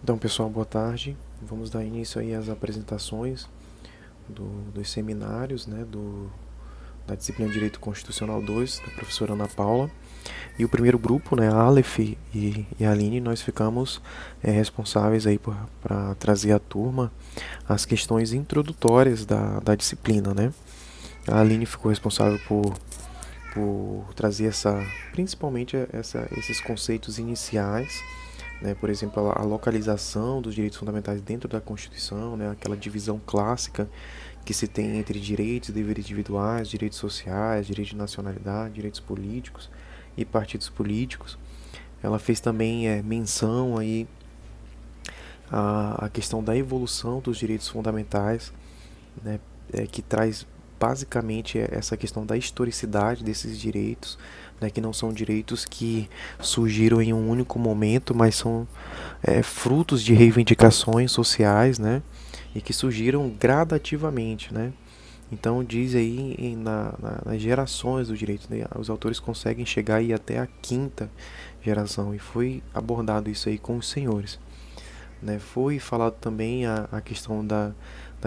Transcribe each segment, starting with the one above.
Então, pessoal, boa tarde. Vamos dar início aí às apresentações dos seminários, né, da disciplina de Direito Constitucional 2, da professora Ana Paula. E o primeiro grupo, né, a Aleph e a Aline, nós ficamos responsáveis aí para trazer à turma as questões introdutórias da disciplina, né. A Aline ficou responsável por trazer principalmente esses conceitos iniciais, né, por exemplo, a localização dos direitos fundamentais dentro da Constituição, né, aquela divisão clássica que se tem entre direitos e deveres individuais, direitos sociais, direito de nacionalidade, direitos políticos e partidos políticos. Ela fez também menção aí à questão da evolução dos direitos fundamentais, né, que traz basicamente essa questão da historicidade desses direitos, né, que não são direitos que surgiram em um único momento, mas são frutos de reivindicações sociais, né, e que surgiram gradativamente, né. Então diz aí nas gerações do direito, né, os autores conseguem chegar aí até a quinta geração, e foi abordado isso aí com os senhores, né. Foi falado também a questão da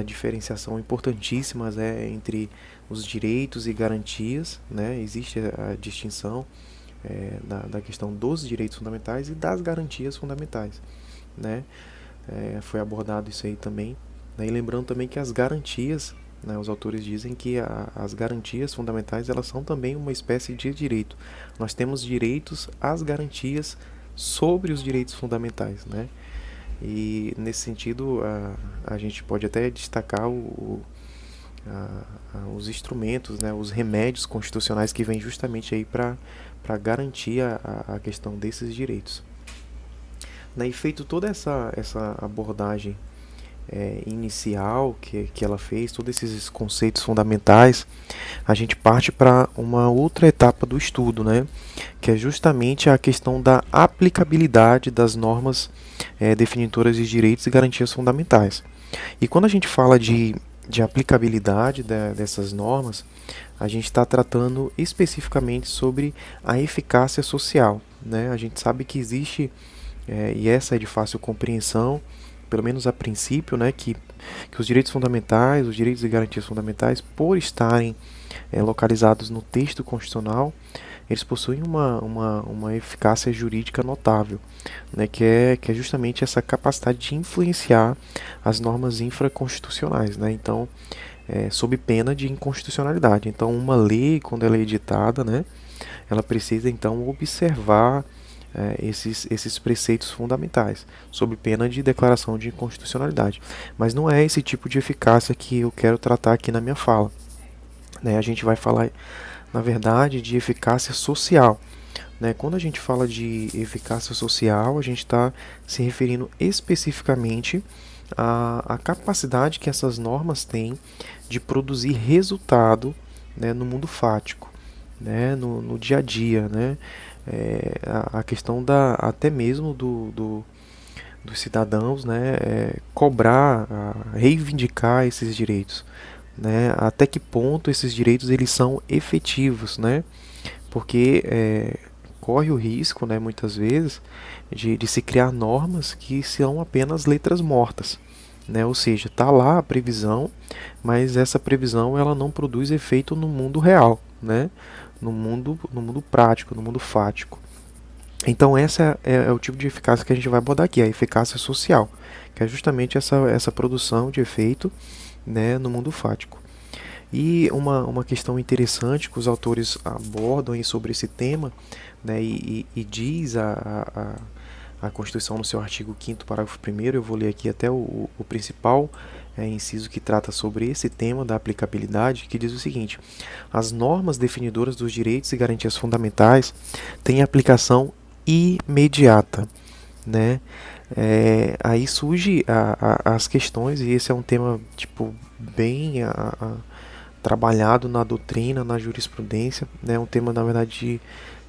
diferenciação importantíssima entre os direitos e garantias, né. Existe a distinção da questão dos direitos fundamentais e das garantias fundamentais, né. Foi abordado isso aí também, né. E lembrando também que as garantias, né, os autores dizem que as garantias fundamentais, elas são também uma espécie de direito. Nós temos direitos às garantias sobre os direitos fundamentais, né. E nesse sentido a gente pode até destacar os instrumentos, né, os remédios constitucionais que vêm justamente aí para garantir a questão desses direitos. Né, e feito toda essa abordagem inicial que ela fez, todos esses conceitos fundamentais, a gente parte para uma outra etapa do estudo, né, que é justamente a questão da aplicabilidade das normas definidoras de direitos e garantias fundamentais. E quando a gente fala de aplicabilidade dessas normas, a gente está tratando especificamente sobre a eficácia social, né? A gente sabe que existe, e essa é de fácil compreensão, pelo menos a princípio, né, que os direitos fundamentais, os direitos e garantias fundamentais, por estarem localizados no texto constitucional, eles possuem uma eficácia jurídica notável, né, que é justamente essa capacidade de influenciar as normas infraconstitucionais, né, então, sob pena de inconstitucionalidade. Então, uma lei, quando ela é editada, né, ela precisa, então, observar esses preceitos fundamentais, sob pena de declaração de inconstitucionalidade. Mas não é esse tipo de eficácia que eu quero tratar aqui na minha fala, né? A gente vai falar, na verdade, de eficácia social, né? Quando a gente fala de eficácia social, a gente está se referindo especificamente à capacidade que essas normas têm de produzir resultado, né, no mundo fático, né, no dia a dia, né? A questão até mesmo dos cidadãos, né, cobrar, reivindicar esses direitos, né? Até que ponto esses direitos eles são efetivos, né? Porque corre o risco, né, muitas vezes, de se criar normas que são apenas letras mortas, né? Ou seja, está lá a previsão, mas essa previsão ela não produz efeito no mundo real, né? No mundo prático, no mundo fático. Então essa é o tipo de eficácia que a gente vai abordar aqui, a eficácia social, que é justamente essa produção de efeito, né, no mundo fático. E uma questão interessante que os autores abordam aí sobre esse tema, né, e diz a Constituição no seu artigo 5º, parágrafo 1º, eu vou ler aqui até o principal inciso que trata sobre esse tema da aplicabilidade, que diz o seguinte: as normas definidoras dos direitos e garantias fundamentais têm aplicação imediata, né? Aí surge as questões, e esse é um tema tipo bem trabalhado na doutrina, na jurisprudência, né? Um tema, na verdade,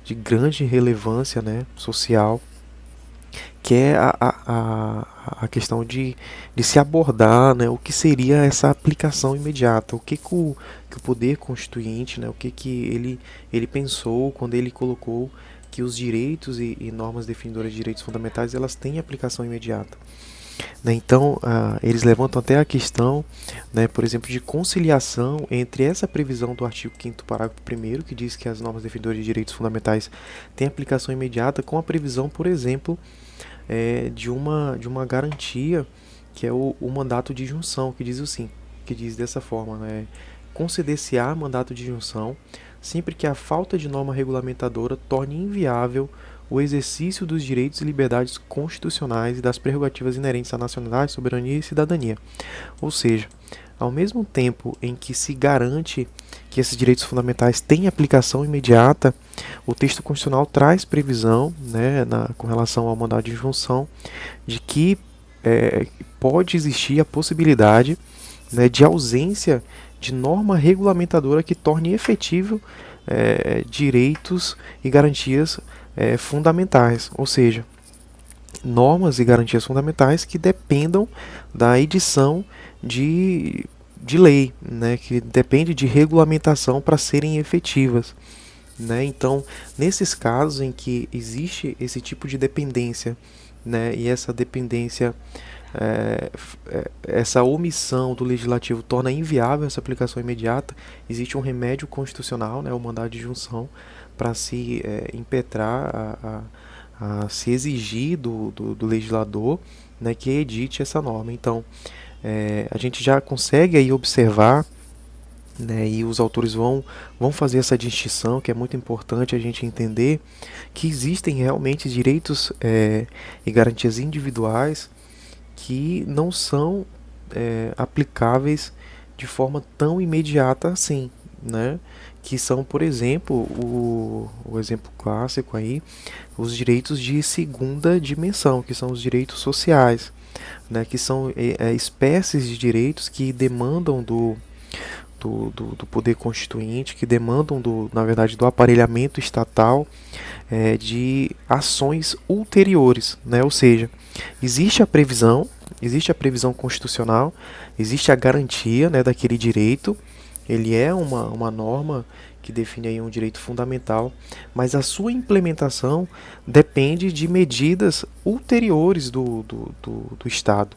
de grande relevância, né, social, que é a questão de se abordar, né, o que seria essa aplicação imediata, o que o poder constituinte, né, o que ele pensou quando ele colocou que os direitos e normas definidoras de direitos fundamentais elas têm aplicação imediata. Né? Então, eles levantam até a questão, né, por exemplo, de conciliação entre essa previsão do artigo 5º parágrafo 1º, que diz que as normas definidoras de direitos fundamentais têm aplicação imediata, com a previsão, por exemplo, de uma garantia, que é o mandato de junção, que diz dessa forma, né, conceder-se-á mandato de junção sempre que a falta de norma regulamentadora torne inviável o exercício dos direitos e liberdades constitucionais e das prerrogativas inerentes à nacionalidade, soberania e cidadania. Ou seja, ao mesmo tempo em que se garante que esses direitos fundamentais têm aplicação imediata, o texto constitucional traz previsão, né, com relação ao mandato de junção, de que pode existir a possibilidade, né, de ausência de norma regulamentadora que torne efetivo direitos e garantias fundamentais, ou seja, normas e garantias fundamentais que dependam da edição de lei, né, que depende de regulamentação para serem efetivas. Né? Então, nesses casos em que existe esse tipo de dependência, né, e essa dependência, essa omissão do legislativo torna inviável essa aplicação imediata, existe um remédio constitucional, né, o mandado de junção, para se impetrar, a se exigir do legislador, né, que edite essa norma. Então, a gente já consegue aí observar, né, e os autores vão fazer essa distinção, que é muito importante a gente entender que existem realmente direitos e garantias individuais que não são aplicáveis de forma tão imediata assim, né? Que são, por exemplo, o exemplo clássico aí, os direitos de segunda dimensão, que são os direitos sociais, né? Que são espécies de direitos que demandam do poder constituinte, que demandam, na verdade, do aparelhamento estatal de ações ulteriores, né? Ou seja, existe a previsão constitucional, existe a garantia, né, daquele direito, ele é uma norma que define aí um direito fundamental, mas a sua implementação depende de medidas ulteriores do Estado.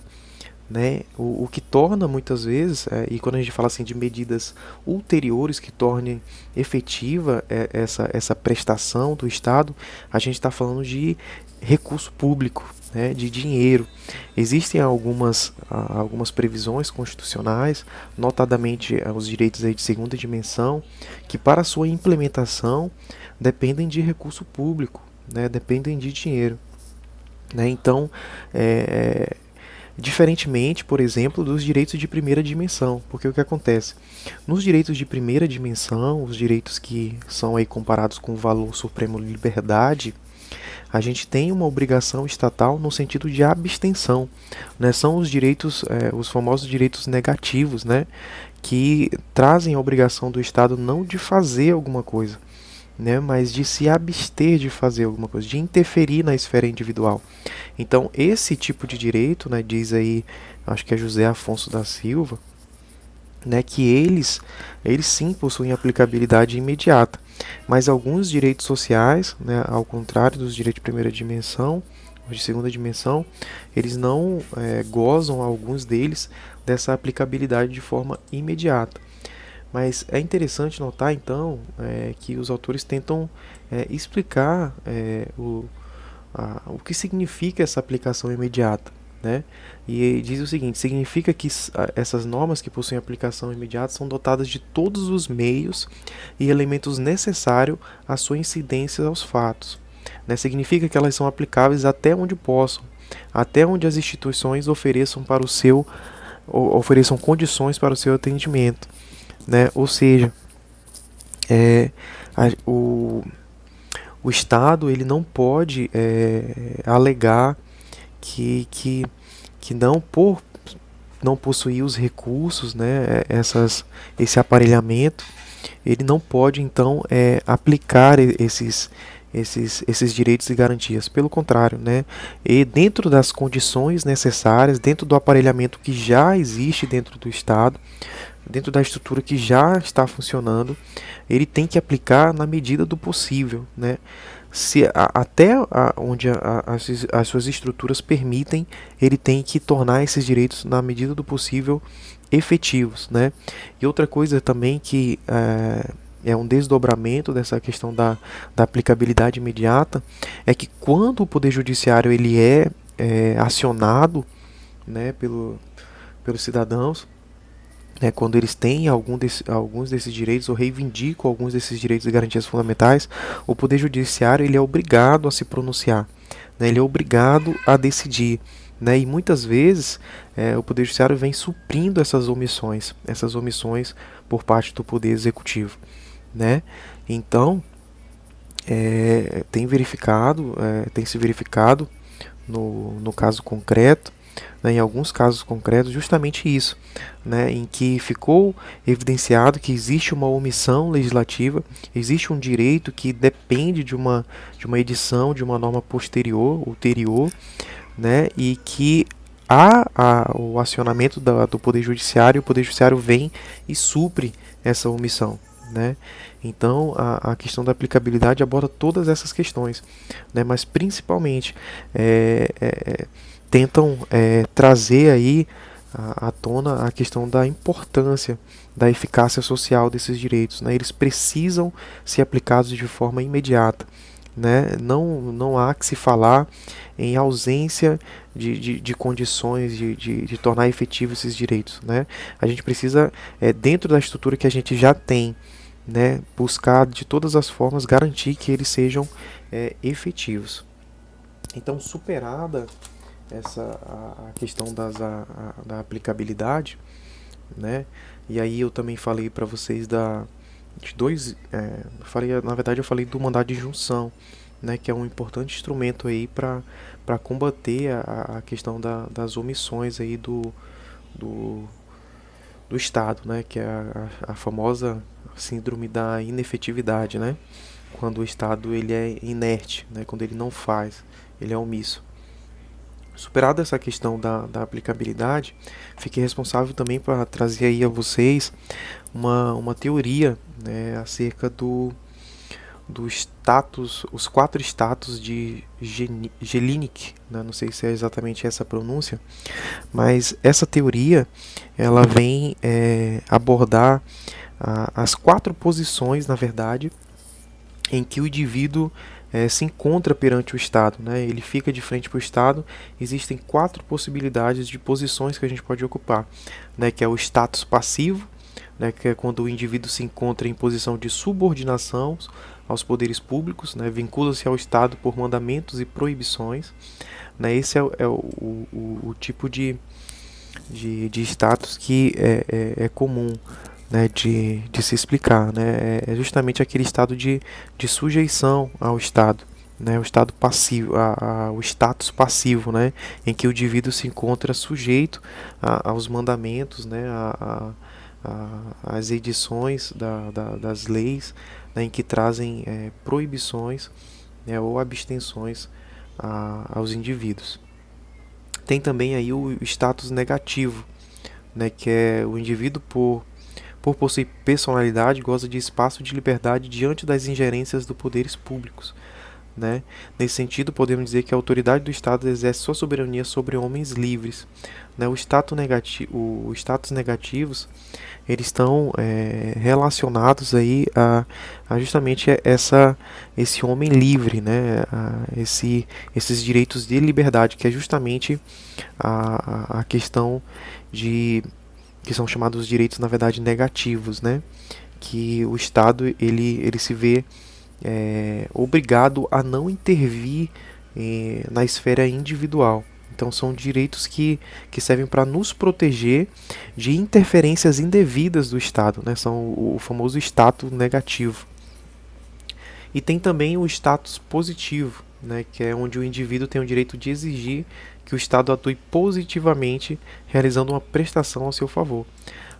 Né? O que torna muitas vezes, e quando a gente fala assim de medidas ulteriores que tornem efetiva essa prestação do Estado, a gente está falando de recurso público, né, de dinheiro. Existem algumas previsões constitucionais, notadamente os direitos aí de segunda dimensão, que para sua implementação dependem de recurso público, né, dependem de dinheiro. Né? Então, diferentemente, por exemplo, dos direitos de primeira dimensão, porque o que acontece? Nos direitos de primeira dimensão, os direitos que são aí comparados com o valor supremo de liberdade, a gente tem uma obrigação estatal no sentido de abstenção, né? São os direitos, os famosos direitos negativos, né? Que trazem a obrigação do Estado não de fazer alguma coisa, né? Mas de se abster de fazer alguma coisa, de interferir na esfera individual. Então, esse tipo de direito, né, diz aí, acho que é José Afonso da Silva, né, que eles sim possuem aplicabilidade imediata, mas alguns direitos sociais, né, ao contrário dos direitos de primeira dimensão, ou de segunda dimensão, eles não gozam, alguns deles, dessa aplicabilidade de forma imediata. Mas é interessante notar, então, que os autores tentam explicar o que significa essa aplicação imediata. Né? E diz o seguinte: significa que essas normas que possuem aplicação imediata são dotadas de todos os meios e elementos necessários à sua incidência aos fatos. Né? Significa que elas são aplicáveis até onde possam, até onde as instituições ofereçam condições para o seu atendimento. Né? Ou seja, o Estado ele não pode alegar que por não possuir os recursos, né, esse aparelhamento, ele não pode então aplicar esses direitos e garantias. Pelo contrário, né, e dentro das condições necessárias, dentro do aparelhamento que já existe dentro do Estado, dentro da estrutura que já está funcionando, ele tem que aplicar na medida do possível, né? onde as suas estruturas permitem, ele tem que tornar esses direitos, na medida do possível, efetivos, né? E outra coisa também que é um desdobramento dessa questão da aplicabilidade imediata, é que quando o Poder Judiciário ele é acionado, né, pelos cidadãos, quando eles têm alguns desses direitos ou reivindicam alguns desses direitos e garantias fundamentais, o Poder Judiciário ele é obrigado a se pronunciar, né, ele é obrigado a decidir. Né, e muitas vezes o Poder Judiciário vem suprindo essas omissões por parte do Poder Executivo. Né? Então, tem se verificado no caso concreto, né, em alguns casos concretos, justamente isso, né, em que ficou evidenciado que existe uma omissão legislativa, existe um direito que depende de uma edição, de uma norma ulterior, né, e que há o acionamento do Poder Judiciário, o Poder Judiciário vem e supre essa omissão. Né? Então, a questão da aplicabilidade aborda todas essas questões, né? Mas principalmente tentam trazer aí à tona a questão da importância da eficácia social desses direitos. Né? Eles precisam ser aplicados de forma imediata. Né? Não há que se falar em ausência de condições de tornar efetivos esses direitos. Né? A gente precisa, dentro da estrutura que a gente já tem, né, buscar de todas as formas garantir que eles sejam efetivos. Então, superada a questão da aplicabilidade, né, e aí eu também falei para vocês de dois, eu falei do mandado de injunção, né, que é um importante instrumento aí para combater a questão das omissões aí do Estado, né, que é a famosa síndrome da inefetividade, né, quando o Estado ele é inerte, né, quando ele não faz, ele é omisso. Superada essa questão da aplicabilidade, fiquei responsável também para trazer aí a vocês uma teoria, né, acerca do status, os 4 status de Jelinek, né? Não sei se é exatamente essa a pronúncia, mas essa teoria ela vem abordar as 4 posições, na verdade, em que o indivíduo se encontra perante o Estado. Né? Ele fica de frente para o Estado. Existem 4 possibilidades de posições que a gente pode ocupar, né? Que é o status passivo, né? Que é quando o indivíduo se encontra em posição de subordinação aos poderes públicos, né? Vincula-se ao Estado por mandamentos e proibições. Né? Esse é o tipo de status que é comum, né, de se explicar. Né? É justamente aquele estado de sujeição ao Estado. Né, o estado passivo, o status passivo, né, em que o indivíduo se encontra sujeito aos mandamentos, né, às edições das leis, né, em que trazem proibições, né, ou abstenções aos indivíduos. Tem também aí o status negativo, né, que é o indivíduo por possuir personalidade goza de espaço de liberdade diante das ingerências dos poderes públicos. Né? Nesse sentido, podemos dizer que a autoridade do Estado exerce sua soberania sobre homens livres. Né? Os status negativos eles estão relacionados aí a justamente esse homem livre, né? Esses direitos de liberdade, que é justamente a questão que são chamados direitos, na verdade, negativos, né? Que o Estado ele se vê obrigado a não intervir na esfera individual. Então são direitos que servem para nos proteger de interferências indevidas do Estado, né? São o famoso status negativo. E tem também o status positivo, né? Que é onde o indivíduo tem o direito de exigir que o Estado atue positivamente, realizando uma prestação ao seu favor.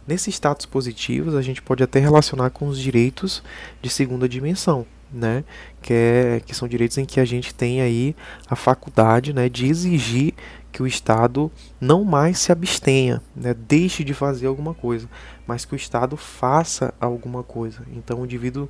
Nesses status positivos, a gente pode até relacionar com os direitos de segunda dimensão, né? Que são direitos em que a gente tem aí a faculdade, né, de exigir que o Estado não mais se abstenha, né, deixe de fazer alguma coisa, mas que o Estado faça alguma coisa. Então, o indivíduo,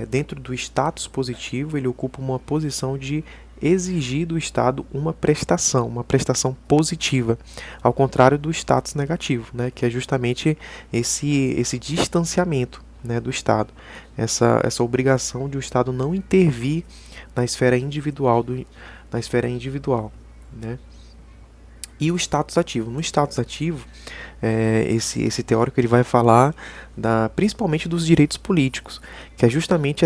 dentro do status positivo, ele ocupa uma posição de exigir do Estado uma prestação positiva, ao contrário do status negativo, né, que é justamente esse distanciamento, né, do Estado, essa obrigação de o Estado não intervir na esfera individual, né? E o status ativo. No status ativo, esse teórico ele vai falar principalmente dos direitos políticos, que é justamente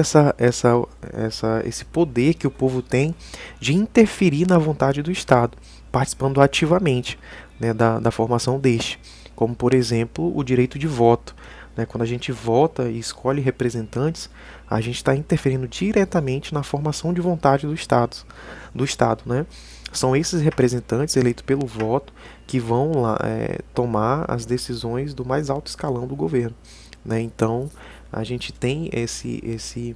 esse poder que o povo tem de interferir na vontade do Estado, participando ativamente, né, da formação deste, como por exemplo o direito de voto. Né, quando a gente vota e escolhe representantes, a gente está interferindo diretamente na formação de vontade do Estado, né? São esses representantes eleitos pelo voto que vão lá tomar as decisões do mais alto escalão do governo, né? Então a gente tem esse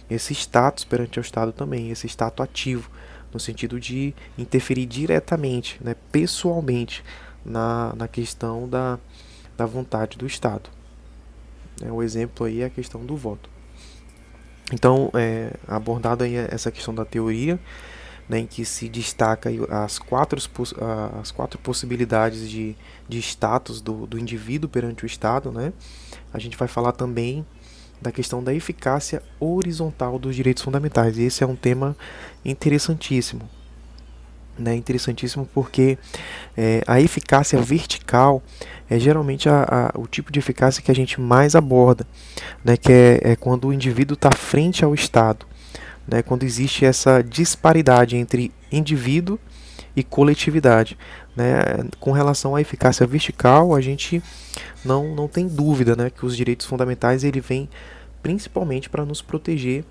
status perante o Estado também, esse status ativo, no sentido de interferir diretamente, né, pessoalmente, na questão da vontade do Estado. O exemplo aí é a questão do voto. Então, abordada aí essa questão da teoria, né, em que se destaca as quatro possibilidades de status do indivíduo perante o Estado, né? A gente vai falar também da questão da eficácia horizontal dos direitos fundamentais. E esse é um tema interessantíssimo, né? Interessantíssimo porque a eficácia vertical é geralmente o tipo de eficácia que a gente mais aborda, né? Que é quando o indivíduo está frente ao Estado, né, quando existe essa disparidade entre indivíduo e coletividade. Né? Com relação à eficácia vertical, a gente não tem dúvida, né, que os direitos fundamentais ele vem principalmente para nos proteger,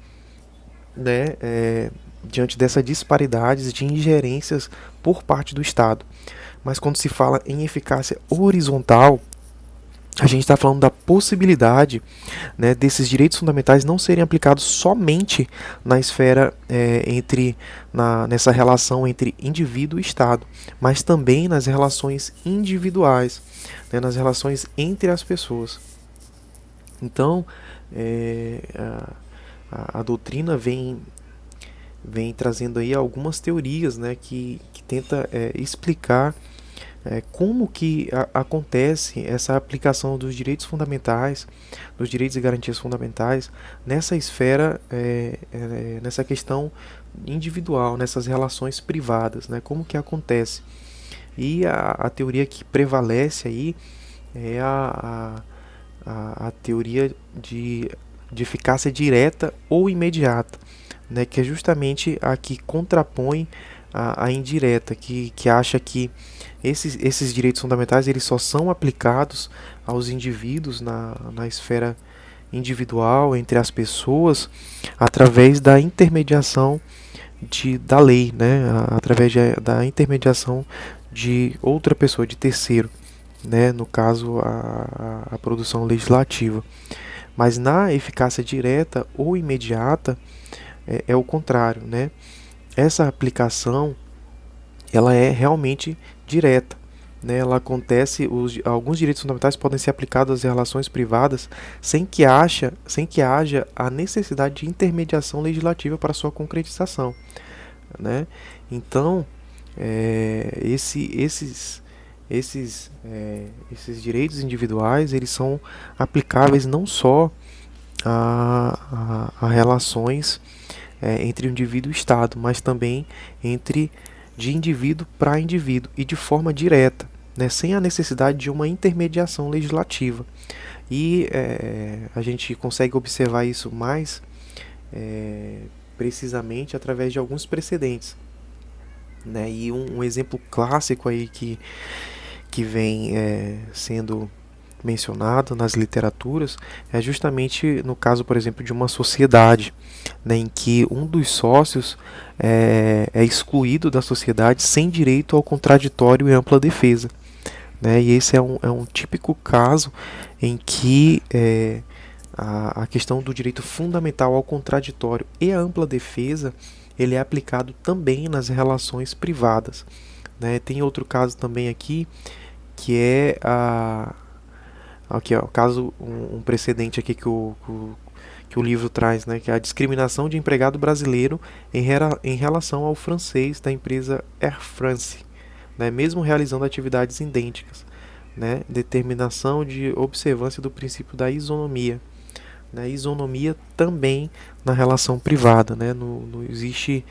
né, diante dessa disparidade de ingerências por parte do Estado. Mas quando se fala em eficácia horizontal, a gente está falando da possibilidade, né, desses direitos fundamentais não serem aplicados somente na esfera nessa relação entre indivíduo e Estado, mas também nas relações individuais, né, nas relações entre as pessoas. Então, a doutrina vem trazendo aí algumas teorias, né, que tenta explicar como que acontece essa aplicação dos direitos fundamentais, dos direitos e garantias fundamentais, nessa esfera, nessa questão individual, nessas relações privadas, né? Como que acontece. E a teoria que prevalece aí é a teoria de eficácia direta ou imediata, né? Que é justamente a que contrapõe a indireta, que acha que esses direitos fundamentais eles só são aplicados aos indivíduos na esfera individual, entre as pessoas, através da intermediação da lei, né? Através da intermediação de outra pessoa, de terceiro, né? No caso, a produção legislativa. Mas na eficácia direta ou imediata é o contrário, né? Essa aplicação ela é realmente direta, né? Ela acontece, alguns direitos fundamentais podem ser aplicados às relações privadas sem que haja a necessidade de intermediação legislativa para sua concretização, né? Então, esses direitos individuais eles são aplicáveis não só a relações entre o indivíduo e o Estado, mas também de indivíduo para indivíduo e de forma direta, né, sem a necessidade de uma intermediação legislativa. E a gente consegue observar isso mais precisamente através de alguns precedentes, né? E um exemplo clássico aí que vem sendo mencionado nas literaturas é justamente no caso, por exemplo, de uma sociedade, né, em que um dos sócios é excluído da sociedade sem direito ao contraditório e ampla defesa, né? E esse é um típico caso em que a questão do direito fundamental ao contraditório e à ampla defesa ele é aplicado também nas relações privadas, né? Tem outro caso também aqui, que é aqui, ó, um precedente aqui que o livro traz, né? Que é a discriminação de empregado brasileiro em relação ao francês da empresa Air France, né? Mesmo realizando atividades idênticas, né? Determinação de observância do princípio da isonomia, né? Isonomia também na relação privada, né? Não existe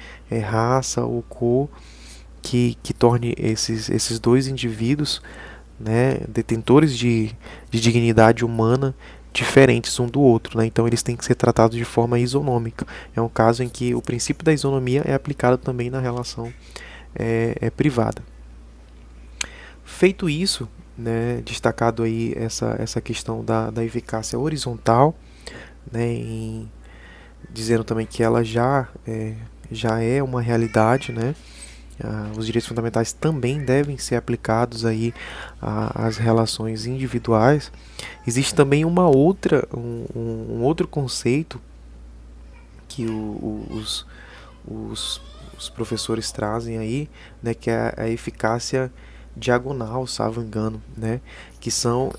raça ou cor que torne esses dois indivíduos, né, detentores de dignidade humana diferentes um do outro, né? Então eles têm que ser tratados de forma isonômica. É um caso em que o princípio da isonomia é aplicado também na relação privada. Feito isso, né, destacado aí essa questão da eficácia horizontal, né, dizendo também que ela já é uma realidade, né? Os direitos fundamentais também devem ser aplicados aí às relações individuais. Existe também um outro conceito que os professores trazem aí, né, que é a eficácia diagonal, salvo engano, né, que são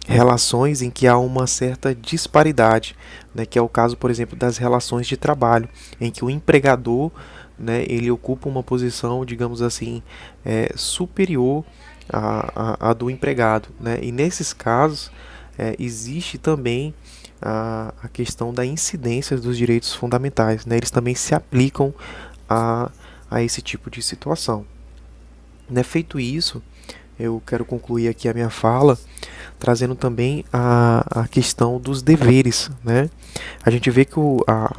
relações em que há uma certa disparidade, né, que é o caso, por exemplo, das relações de trabalho, em que o empregador, né, ele ocupa uma posição, digamos assim, superior à do empregado, né? E nesses casos existe também a questão da incidência dos direitos fundamentais, né? Eles também se aplicam a esse tipo de situação, né? Feito isso, eu quero concluir aqui a minha fala trazendo também a questão dos deveres, né? A gente vê que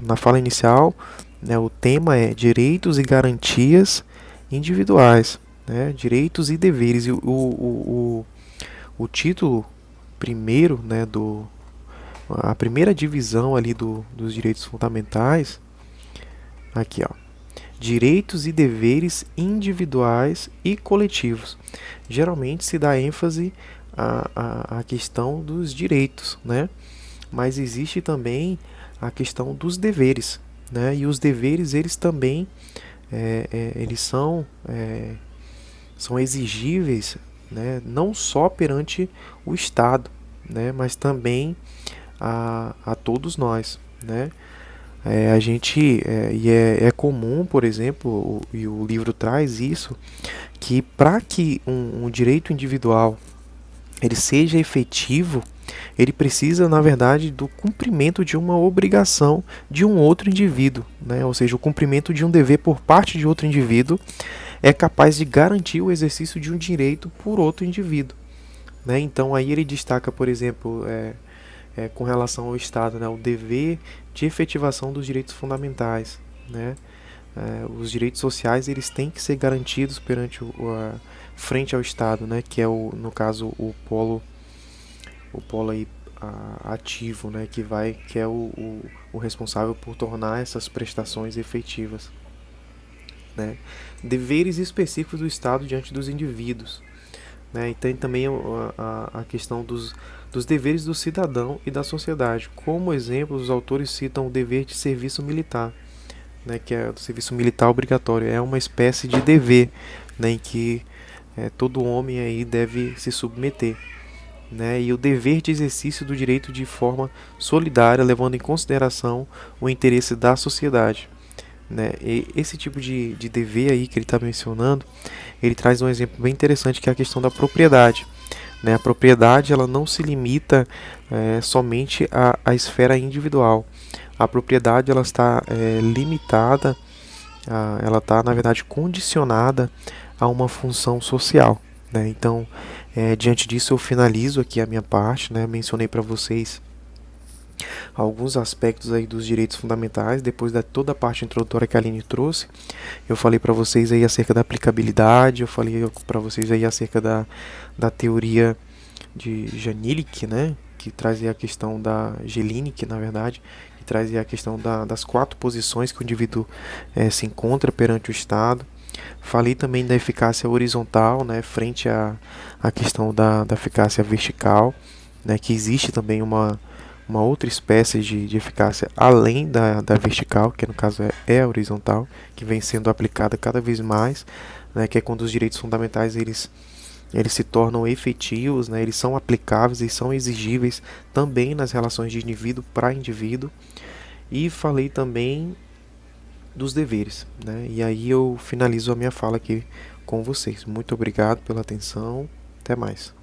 na fala inicial, né, o tema é direitos e garantias individuais, né, direitos e deveres. E o título primeiro, né, a primeira divisão ali dos direitos fundamentais, aqui, ó, direitos e deveres individuais e coletivos. Geralmente se dá ênfase à questão dos direitos, né? Mas existe também a questão dos deveres, né? E os deveres, eles também eles são exigíveis, né? Não só perante o Estado, né? Mas também a todos nós, né? A gente é comum, por exemplo, e o livro traz isso, que para que um direito individual ele seja efetivo, ele precisa, na verdade, do cumprimento de uma obrigação de um outro indivíduo, né? Ou seja, o cumprimento de um dever por parte de outro indivíduo é capaz de garantir o exercício de um direito por outro indivíduo, né? Então aí ele destaca, por exemplo, com relação ao Estado, né, o dever de efetivação dos direitos fundamentais, né? Os direitos sociais, eles têm que ser garantidos frente ao Estado, né? Que é no caso o polo aí ativo, né? Que é o responsável por tornar essas prestações efetivas, né? Deveres específicos do Estado diante dos indivíduos, né? E tem também a questão dos deveres do cidadão e da sociedade. Como exemplo, os autores citam o dever de serviço militar, né, que é o serviço militar obrigatório. É uma espécie de dever, né, em que todo homem aí deve se submeter, né, e o dever de exercício do direito de forma solidária, levando em consideração o interesse da sociedade, né. E esse tipo de dever aí que ele está mencionando, ele traz um exemplo bem interessante, que é a questão da propriedade, né. A propriedade, ela não se limita somente à esfera individual. A propriedade, ela está limitada, ela está, na verdade, condicionada a uma função social, né. Então, diante disso, eu finalizo aqui a minha parte, né. Mencionei para vocês alguns aspectos aí dos direitos fundamentais. Depois da toda a parte introdutória que a Aline trouxe, eu falei para vocês aí acerca da aplicabilidade, eu falei para vocês aí acerca da teoria de Janílic, né, que traz aí a questão da Jellinek, na verdade, que traz aí a questão das 4 posições que o indivíduo se encontra perante o Estado. Falei também da eficácia horizontal, né, frente à questão da eficácia vertical, né, que existe também uma outra espécie de eficácia além da vertical, que no caso é a horizontal, que vem sendo aplicada cada vez mais né, que é quando os direitos fundamentais eles se tornam efetivos, né, eles são aplicáveis e são exigíveis também nas relações de indivíduo para indivíduo. E falei também dos deveres, né? E aí eu finalizo a minha fala aqui com vocês. Muito obrigado pela atenção. Até mais.